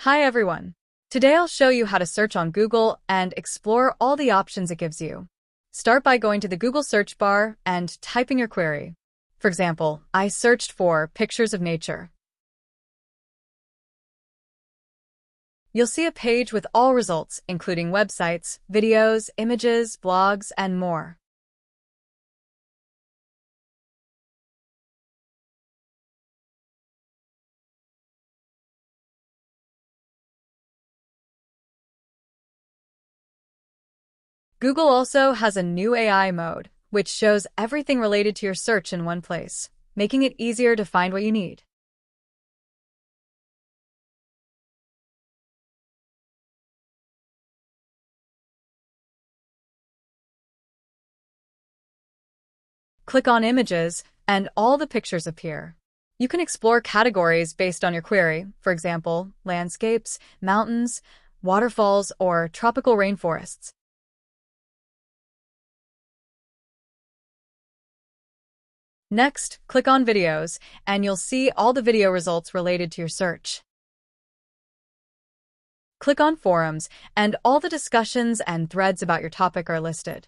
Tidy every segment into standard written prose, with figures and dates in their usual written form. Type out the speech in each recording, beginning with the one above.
Hi everyone. Today I'll show you how to search on Google and explore all the options it gives you. Start by going to the Google search bar and typing your query. For example, I searched for pictures of nature. You'll see a page with all results, including websites, videos, images, blogs, and more. Google also has a new AI mode, which shows everything related to your search in one place, making it easier to find what you need. Click on Images, and all the pictures appear. You can explore categories based on your query, for example, landscapes, mountains, waterfalls, or tropical rainforests. Next, click on Videos, and you'll see all the video results related to your search. Click on Forums, and all the discussions and threads about your topic are listed.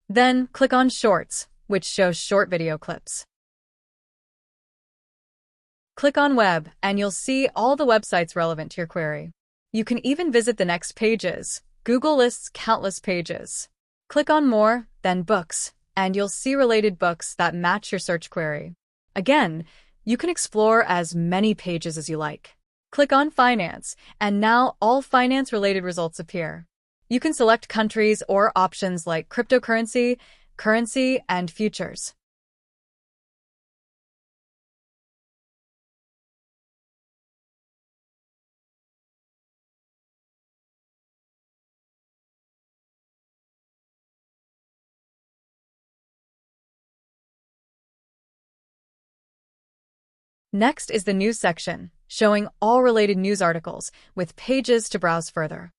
Then, click on Shorts, which shows short video clips. Click on Web, and you'll see all the websites relevant to your query. You can even visit the next pages. Google lists countless pages. Click on More, then Books, and you'll see related books that match your search query. Again, you can explore as many pages as you like. Click on Finance, and now all finance-related results appear. You can select countries or options like cryptocurrency, currency, and futures. Next is the News section, showing all related news articles with pages to browse further.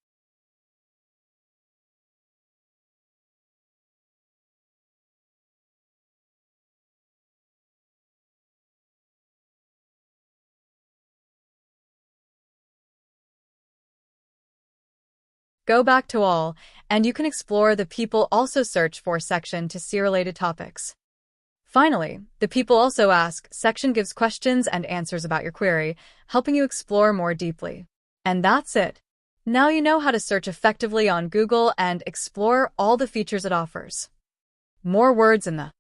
Go back to All, and you can explore the People Also Search For section to see related topics. Finally, the People Also Ask section gives questions and answers about your query, helping you explore more deeply. And that's it. Now you know how to search effectively on Google and explore all the features it offers. More words in the